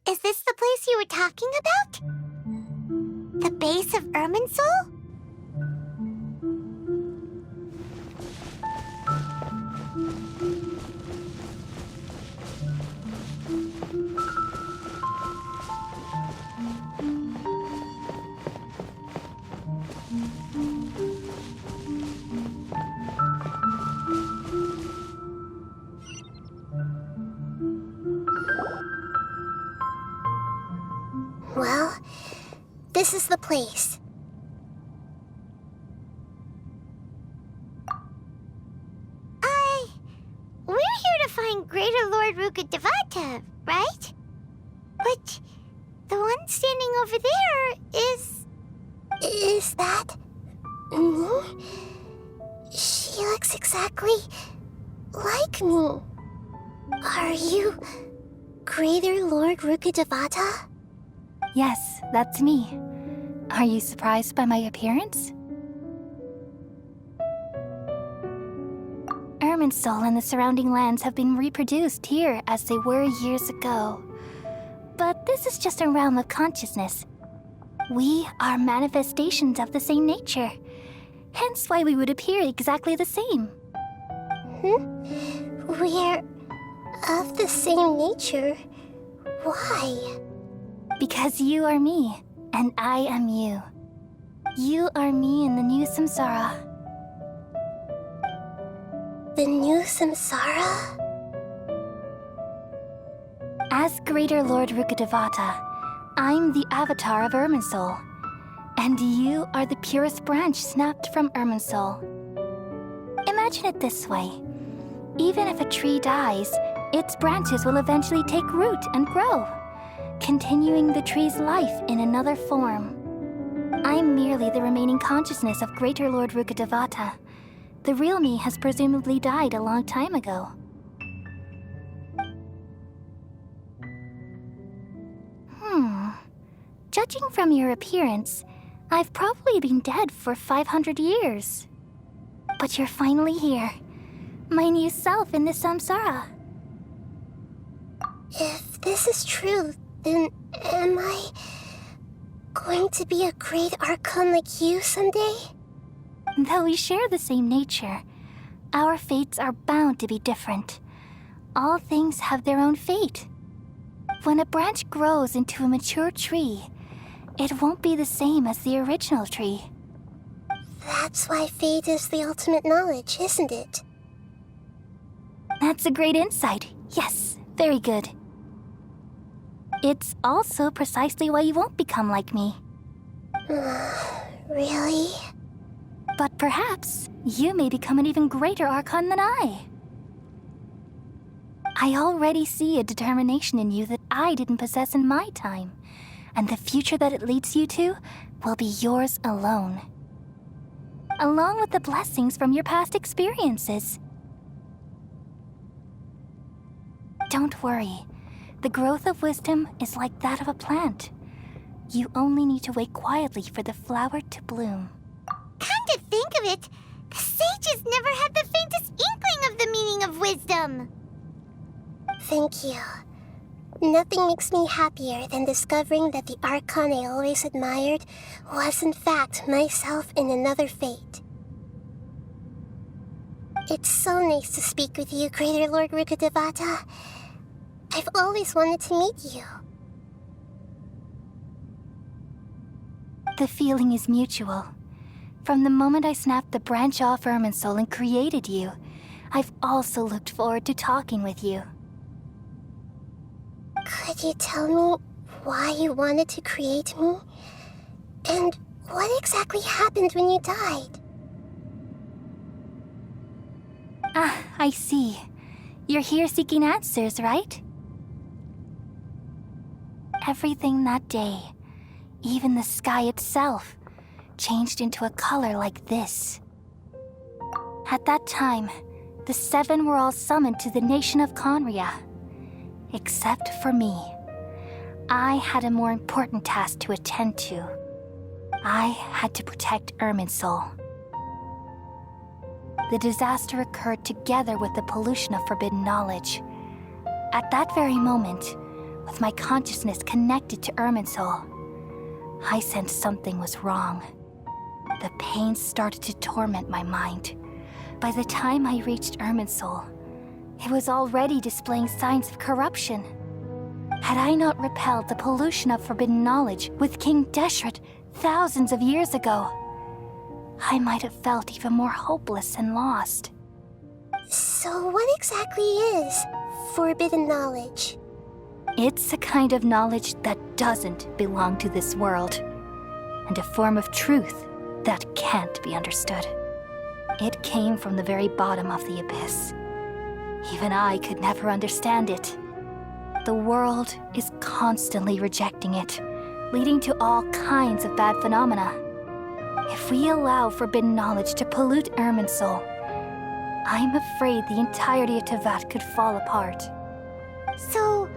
Is this the place you were talking about? The base of Irminsul? Well, this is the place. We're here to find Greater Lord Rukkhadevata, right? But the one standing over there is... Is that... me? She looks exactly like me. Are you Greater Lord Rukkhadevata? Yes, that's me. Are you surprised by my appearance? Irminsul and the surrounding lands have been reproduced here as they were years ago. But this is just a realm of consciousness. We are manifestations of the same nature. Hence why we would appear exactly the same. We're of the same nature. Why? Because you are me, and I am you. You are me in the new samsara. The new samsara? As Greater Lord Rukkhadevata, I'm the avatar of Irminsul. And you are the purest branch snapped from Irminsul. Imagine it this way. Even if a tree dies, its branches will eventually take root and grow, continuing the tree's life in another form. I'm merely the remaining consciousness of Greater Lord Rukkhadevata. The real me has presumably died a long time ago. Judging from your appearance, I've probably been dead for 500 years. But you're finally here. My new self in the samsara. If this is true, then am I going to be a great Archon like you someday? Though we share the same nature, our fates are bound to be different. All things have their own fate. When a branch grows into a mature tree, it won't be the same as the original tree. That's why fate is the ultimate knowledge, isn't it? That's a great insight. Yes, very good. It's also precisely why you won't become like me. Really? But perhaps you may become an even greater Archon than I. I already see a determination in you that I didn't possess in my time, and the future that it leads you to will be yours alone. Along with the blessings from your past experiences. Don't worry. The growth of wisdom is like that of a plant. You only need to wait quietly for the flower to bloom. Come to think of it, the sages never had the faintest inkling of the meaning of wisdom. Thank you. Nothing makes me happier than discovering that the Archon I always admired was in fact myself in another fate. It's so nice to speak with you, Greater Lord Rukkhadevata. I've always wanted to meet you. The feeling is mutual. From the moment I snapped the branch off Irminsul and created you, I've also looked forward to talking with you. Could you tell me why you wanted to create me? And what exactly happened when you died? Ah, I see. You're here seeking answers, right? Everything that day, even the sky itself, changed into a color like this. At that time, the seven were all summoned to the nation of Conria. Except for me. I had a more important task to attend to. I had to protect Irminsul. The disaster occurred together with the pollution of forbidden knowledge. At that very moment, with my consciousness connected to Irminsul, I sensed something was wrong. The pain started to torment my mind. By the time I reached Irminsul, it was already displaying signs of corruption. Had I not repelled the pollution of forbidden knowledge with King Deshret thousands of years ago, I might have felt even more hopeless and lost. So what exactly is forbidden knowledge? It's a kind of knowledge that doesn't belong to this world, and a form of truth that can't be understood. It came from the very bottom of the abyss. Even I could never understand it. The world is constantly rejecting it, leading to all kinds of bad phenomena. If we allow forbidden knowledge to pollute Irminsul, I'm afraid the entirety of Teyvat could fall apart. So,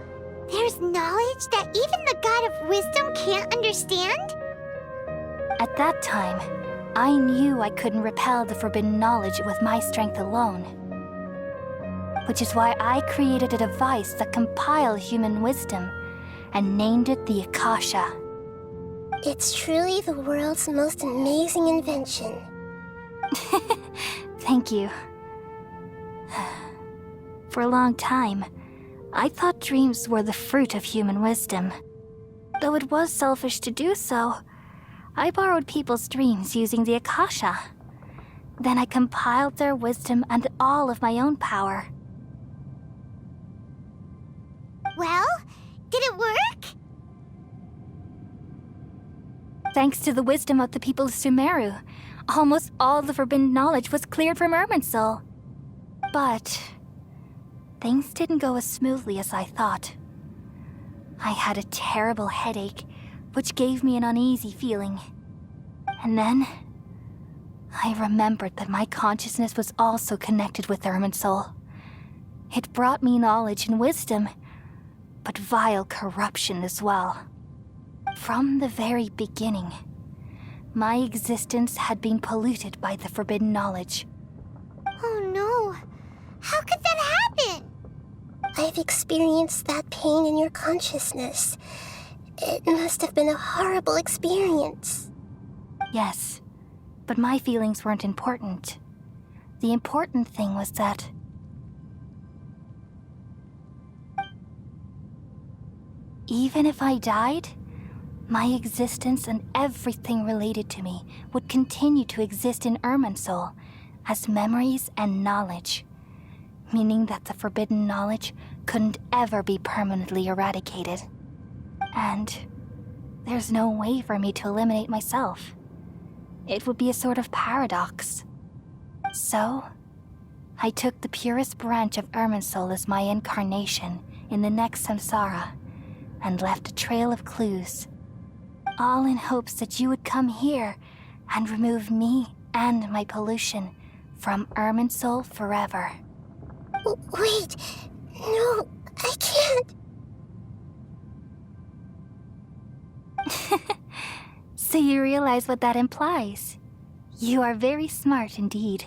there's knowledge that even the God of Wisdom can't understand? At that time, I knew I couldn't repel the forbidden knowledge with my strength alone. Which is why I created a device that compiled human wisdom and named it the Akasha. It's truly the world's most amazing invention. Thank you. For a long time, I thought dreams were the fruit of human wisdom. Though it was selfish to do so, I borrowed people's dreams using the Akasha. Then I compiled their wisdom and all of my own power. Well, did it work? Thanks to the wisdom of the people of Sumeru, almost all the forbidden knowledge was cleared from Irminsul. But things didn't go as smoothly as I thought. I had a terrible headache, which gave me an uneasy feeling. And then I remembered that my consciousness was also connected with Irminsul. It brought me knowledge and wisdom, but vile corruption as well. From the very beginning, my existence had been polluted by the forbidden knowledge. Oh no. How could that happen? I've experienced that pain in your consciousness. It must have been a horrible experience. Yes, but my feelings weren't important. The important thing was that even if I died, my existence and everything related to me would continue to exist in Irminsul as memories and knowledge, meaning that the forbidden knowledge couldn't ever be permanently eradicated. And there's no way for me to eliminate myself. It would be a sort of paradox. So, I took the purest branch of Irminsul as my incarnation in the next samsara, and left a trail of clues, all in hopes that you would come here and remove me and my pollution from Irminsul forever. Wait, no, I can't. So you realize what that implies. You are very smart indeed.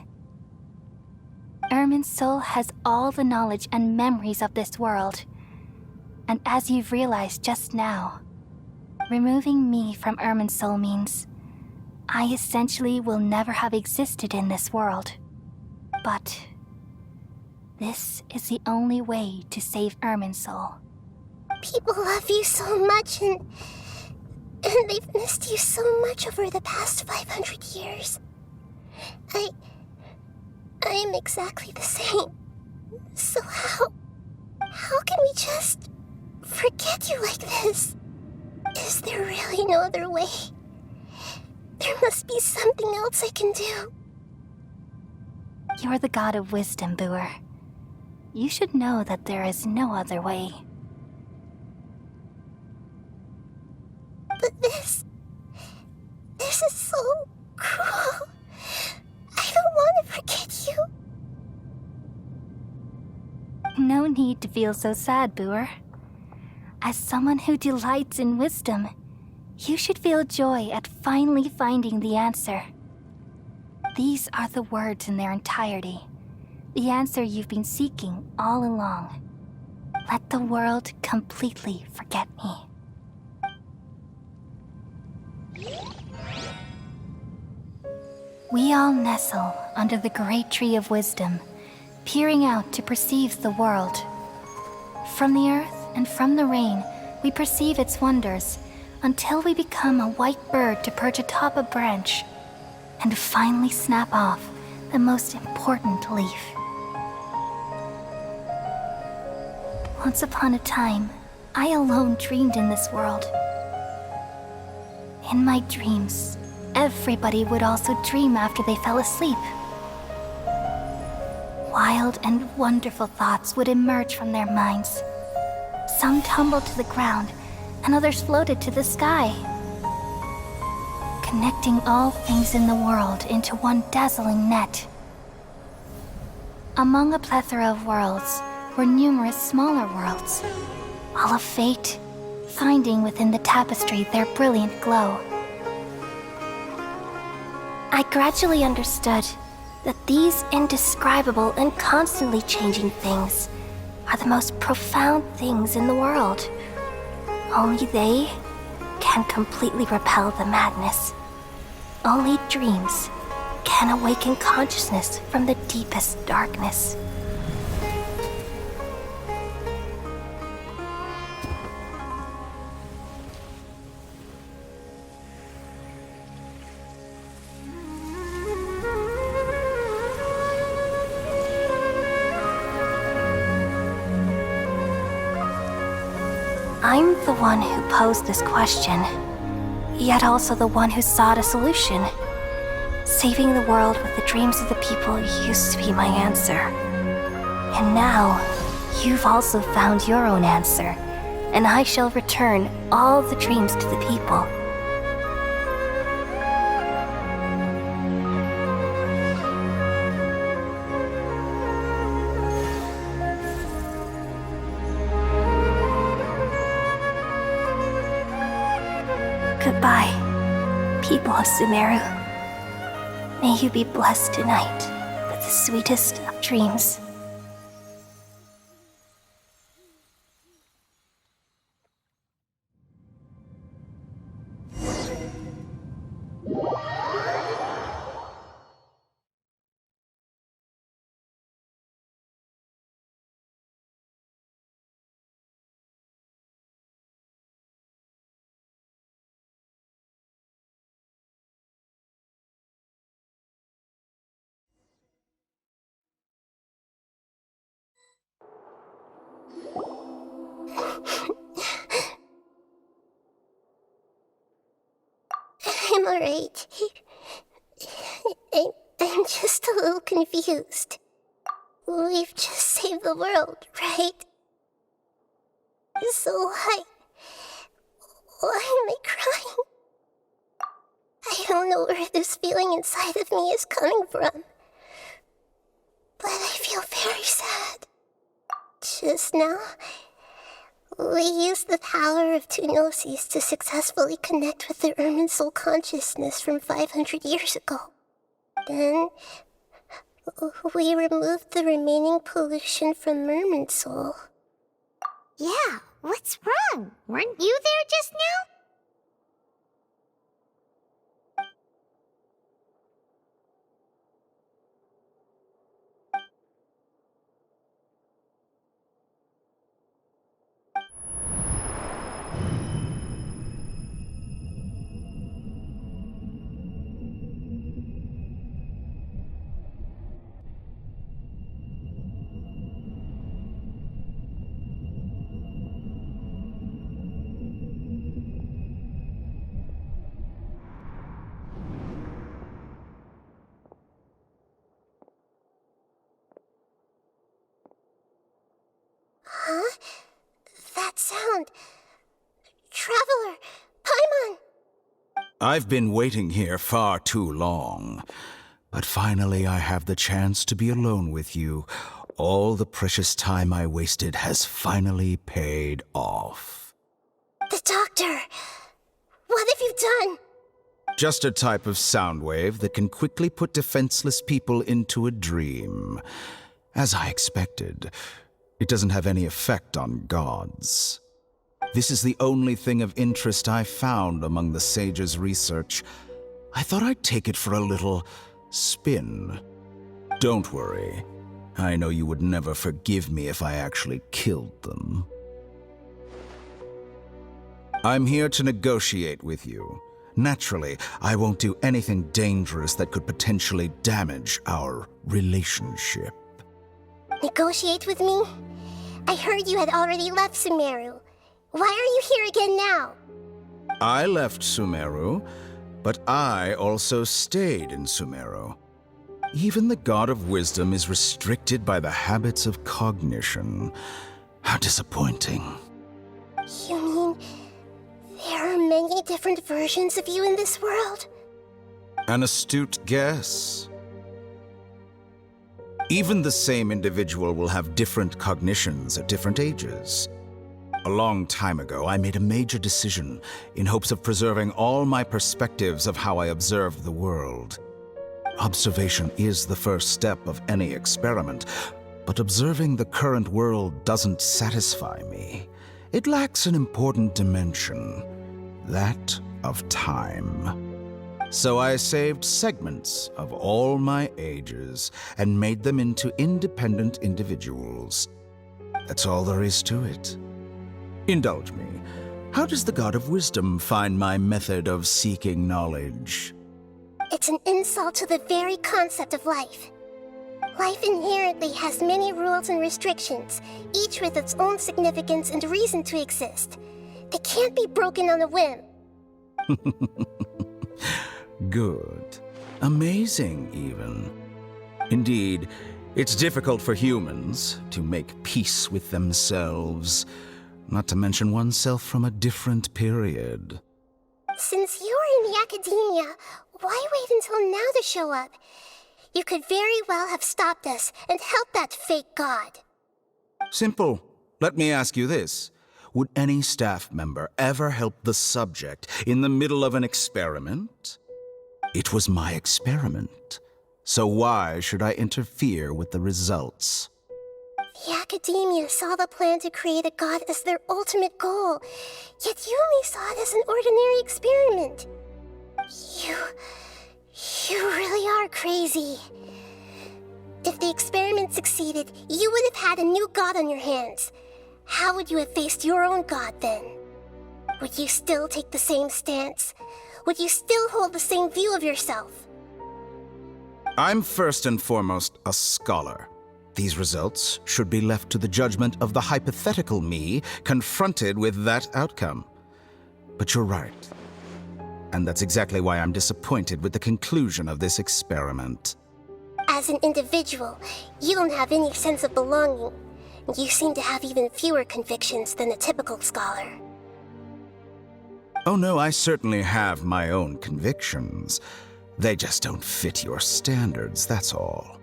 Irminsul has all the knowledge and memories of this world. And as you've realized just now, removing me from Irminsul means I essentially will never have existed in this world. But this is the only way to save Irminsul. People love you so much, and they've missed you so much over the past 500 years. I am exactly the same. So how can we just forget you like this? Is there really no other way? There must be something else I can do. You're the god of wisdom, Buer. You should know that there is no other way. But this is so cruel. I don't want to forget you. No need to feel so sad, Buer. As someone who delights in wisdom, you should feel joy at finally finding the answer. These are the words in their entirety, the answer you've been seeking all along. let the world completely forget me. We all nestle under the great tree of wisdom, peering out to perceive the world. From the earth and from the rain, we perceive its wonders, until we become a white bird to perch atop a branch, and finally snap off the most important leaf. Once upon a time, I alone dreamed in this world. In my dreams, everybody would also dream after they fell asleep. Wild and wonderful thoughts would emerge from their minds. Some tumbled to the ground, and others floated to the sky, connecting all things in the world into one dazzling net. Among a plethora of worlds were numerous smaller worlds, all of fate, finding within the tapestry their brilliant glow. I gradually understood that these indescribable and constantly changing things are the most profound things in the world. Only they can completely repel the madness. Only dreams can awaken consciousness from the deepest darkness. I'm the one who posed this question, yet also the one who sought a solution. Saving the world with the dreams of the people used to be my answer. And now, you've also found your own answer, and I shall return all the dreams to the people. Goodbye, people of Sumeru. May you be blessed tonight with the sweetest of dreams. I'm alright. I'm just a little confused. We've just saved the world, right? So why am I crying? I don't know where this feeling inside of me is coming from, but I feel very sad. Just now, we used the power of two gnosis to successfully connect with the Irminsul consciousness from 500 years ago. Then, we removed the remaining pollution from Irminsul. Yeah, what's wrong? Weren't you there just now? Huh? That sound. Traveler! Paimon! I've been waiting here far too long. But finally I have the chance to be alone with you. All the precious time I wasted has finally paid off. The doctor! What have you done? Just a type of sound wave that can quickly put defenseless people into a dream. As I expected. It doesn't have any effect on gods. This is the only thing of interest I found among the sage's research. I thought I'd take it for a little spin. Don't worry. I know you would never forgive me if I actually killed them. I'm here to negotiate with you. Naturally, I won't do anything dangerous that could potentially damage our relationship. Negotiate with me? I heard you had already left Sumeru. Why are you here again now? I left Sumeru, but I also stayed in Sumeru. Even the God of Wisdom is restricted by the habits of cognition. How disappointing. You mean there are many different versions of you in this world? An astute guess. Even the same individual will have different cognitions at different ages. A long time ago, I made a major decision in hopes of preserving all my perspectives of how I observed the world. Observation is the first step of any experiment, but observing the current world doesn't satisfy me. It lacks an important dimension, that of time. So I saved segments of all my ages and made them into independent individuals. That's all there is to it. Indulge me. How does the God of Wisdom find my method of seeking knowledge? It's an insult to the very concept of life. Life inherently has many rules and restrictions, each with its own significance and reason to exist. They can't be broken on a whim. Good. Amazing, even. Indeed, it's difficult for humans to make peace with themselves, not to mention oneself from a different period. Since you are in the academia, why wait until now to show up? You could very well have stopped us and helped that fake god. Simple. Let me ask you this. Would any staff member ever help the subject in the middle of an experiment? It was my experiment. So why should I interfere with the results? The academia saw the plan to create a god as their ultimate goal, yet you only saw it as an ordinary experiment. You really are crazy. If the experiment succeeded, you would have had a new god on your hands. How would you have faced your own god then? Would you still take the same stance? Would you still hold the same view of yourself? I'm first and foremost a scholar. These results should be left to the judgment of the hypothetical me confronted with that outcome. But you're right. And that's exactly why I'm disappointed with the conclusion of this experiment. As an individual, you don't have any sense of belonging. You seem to have even fewer convictions than a typical scholar. Oh no, I certainly have my own convictions. They just don't fit your standards, that's all.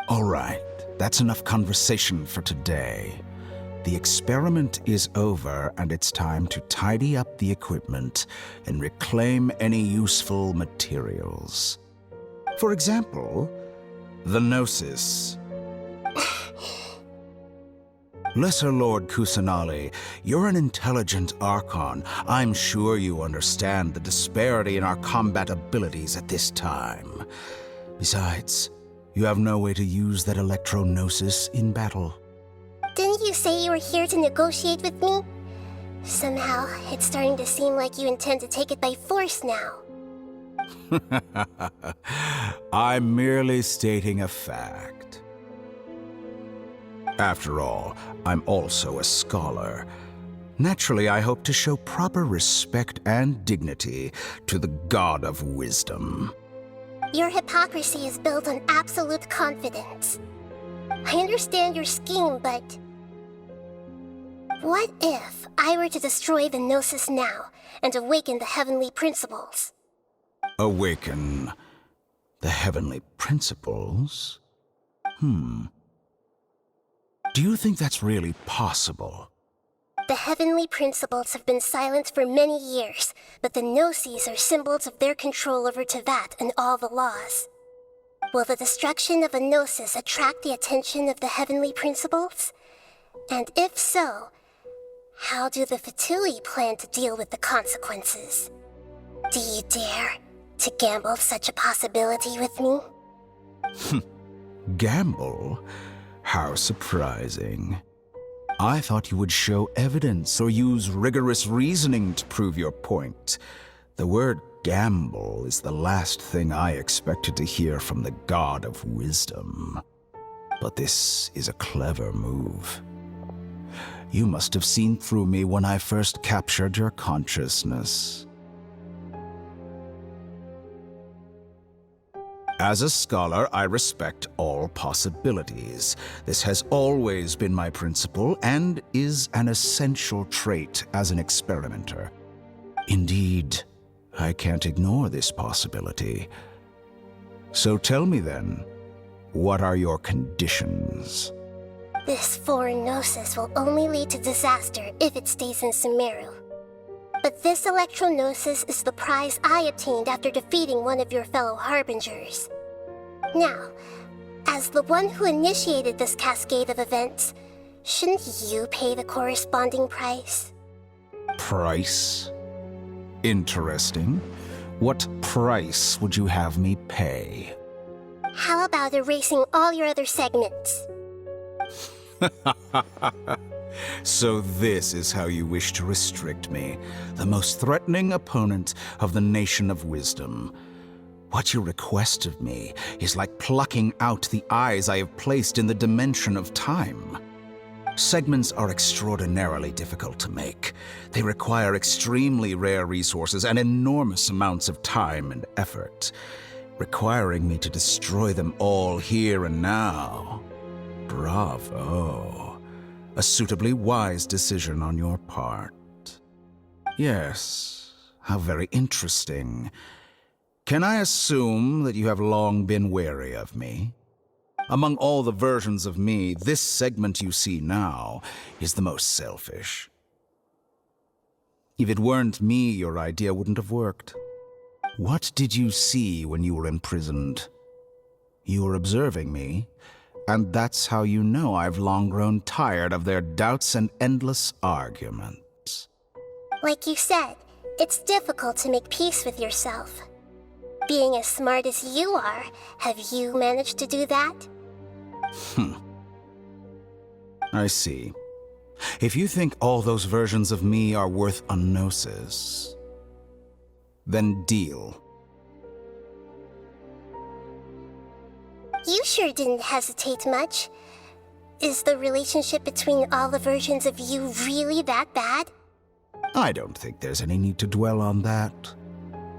All right, that's enough conversation for today. The experiment is over, and it's time to tidy up the equipment and reclaim any useful materials. For example, the Gnosis. Lesser Lord Kusanali, you're an intelligent Archon. I'm sure you understand the disparity in our combat abilities at this time. Besides, you have no way to use that Electro-Gnosis in battle. Didn't you say you were here to negotiate with me? Somehow, it's starting to seem like you intend to take it by force now. I'm merely stating a fact. After all, I'm also a scholar. Naturally, I hope to show proper respect and dignity to the God of Wisdom. Your hypocrisy is built on absolute confidence. I understand your scheme, but... what if I were to destroy the Gnosis now and awaken the heavenly principles? Awaken the heavenly principles? Do you think that's really possible? The heavenly principles have been silent for many years, but the Gnosis are symbols of their control over Tevat and all the laws. Will the destruction of a Gnosis attract the attention of the heavenly principles? And if so, how do the Fatui plan to deal with the consequences? Do you dare to gamble such a possibility with me? Gamble? How surprising. I thought you would show evidence or use rigorous reasoning to prove your point. The word gamble is the last thing I expected to hear from the god of wisdom. But this is a clever move. You must have seen through me when I first captured your consciousness. As a scholar, I respect all possibilities. This has always been my principle and is an essential trait as an experimenter. Indeed, I can't ignore this possibility. So tell me then, what are your conditions? This foreign gnosis will only lead to disaster if it stays in Sumeru. But this electro-gnosis is the prize I obtained after defeating one of your fellow harbingers. Now, as the one who initiated this cascade of events, shouldn't you pay the corresponding price? Price? Interesting. What price would you have me pay? How about erasing all your other segments? So this is how you wish to restrict me, the most threatening opponent of the Nation of Wisdom. What you request of me is like plucking out the eyes I have placed in the dimension of time. Segments are extraordinarily difficult to make. They require extremely rare resources and enormous amounts of time and effort, requiring me to destroy them all here and now. Bravo. A suitably wise decision on your part. Yes, how very interesting. Can I assume that you have long been wary of me? Among all the versions of me, this segment you see now is the most selfish. If it weren't me, your idea wouldn't have worked. What did you see when you were imprisoned? You were observing me, and that's how you know I've long grown tired of their doubts and endless arguments. Like you said, it's difficult to make peace with yourself. Being as smart as you are, have you managed to do that? I see. If you think all those versions of me are worth a gnosis, then deal. You sure didn't hesitate much. Is the relationship between all the versions of you really that bad? I don't think there's any need to dwell on that.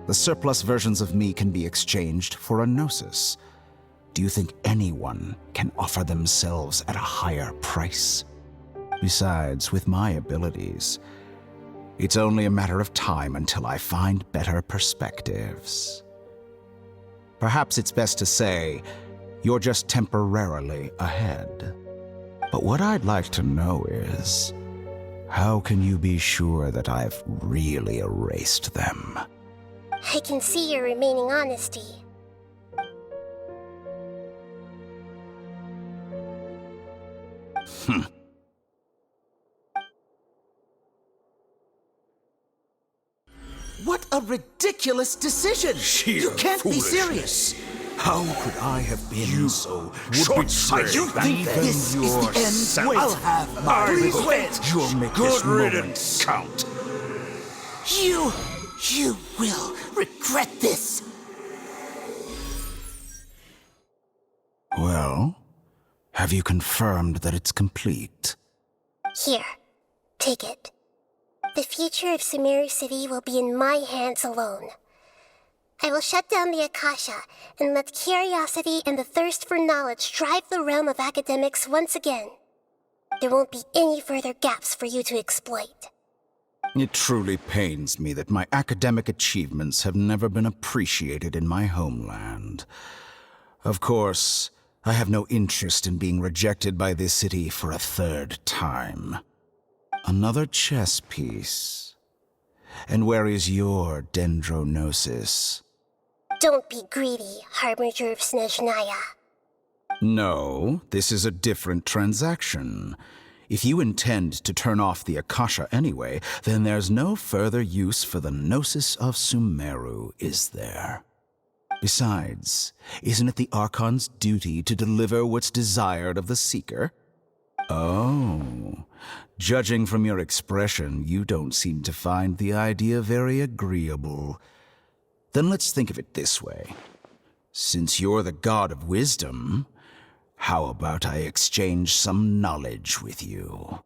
The surplus versions of me can be exchanged for a gnosis. Do you think anyone can offer themselves at a higher price? Besides, with my abilities, it's only a matter of time until I find better perspectives. Perhaps it's best to say, you're just temporarily ahead. But what I'd like to know is, how can you be sure that I've really erased them? I can see your remaining honesty. What a ridiculous decision! You can't be serious! How could I have been so short-sighted? You think this is the end? I'll have my revenge! You'll make this moment count. You will regret this! Well, have you confirmed that it's complete? Here, take it. The future of Sumeru City will be in my hands alone. I will shut down the Akasha and let curiosity and the thirst for knowledge drive the realm of academics once again. There won't be any further gaps for you to exploit. It truly pains me that my academic achievements have never been appreciated in my homeland. Of course, I have no interest in being rejected by this city for a third time. Another chess piece. And where is your dendrognosis? Don't be greedy, Harbinger of Snezhnaya. No, this is a different transaction. If you intend to turn off the Akasha anyway, then there's no further use for the Gnosis of Sumeru, is there? Besides, isn't it the Archon's duty to deliver what's desired of the Seeker? Oh, judging from your expression, you don't seem to find the idea very agreeable. Then let's think of it this way. Since you're the god of wisdom, how about I exchange some knowledge with you?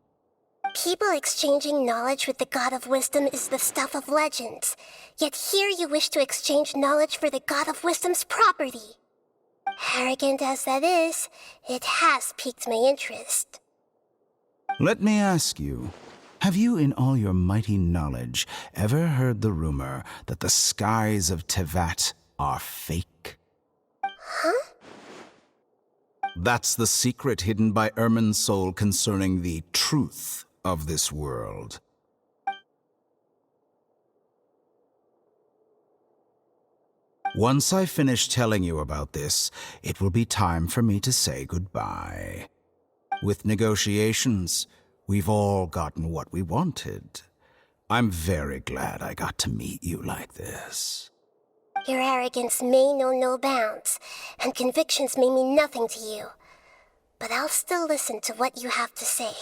People exchanging knowledge with the god of wisdom is the stuff of legends. Yet here you wish to exchange knowledge for the god of wisdom's property. Arrogant as that is, it has piqued my interest. Let me ask you, have you in all your mighty knowledge ever heard the rumor that the skies of Tevat are fake? Huh? That's the secret hidden by Irminsul concerning the truth of this world. Once I finish telling you about this, it will be time for me to say goodbye. With negotiations, we've all gotten what we wanted. I'm very glad I got to meet you like this. Your arrogance may know no bounds, and convictions may mean nothing to you. But I'll still listen to what you have to say.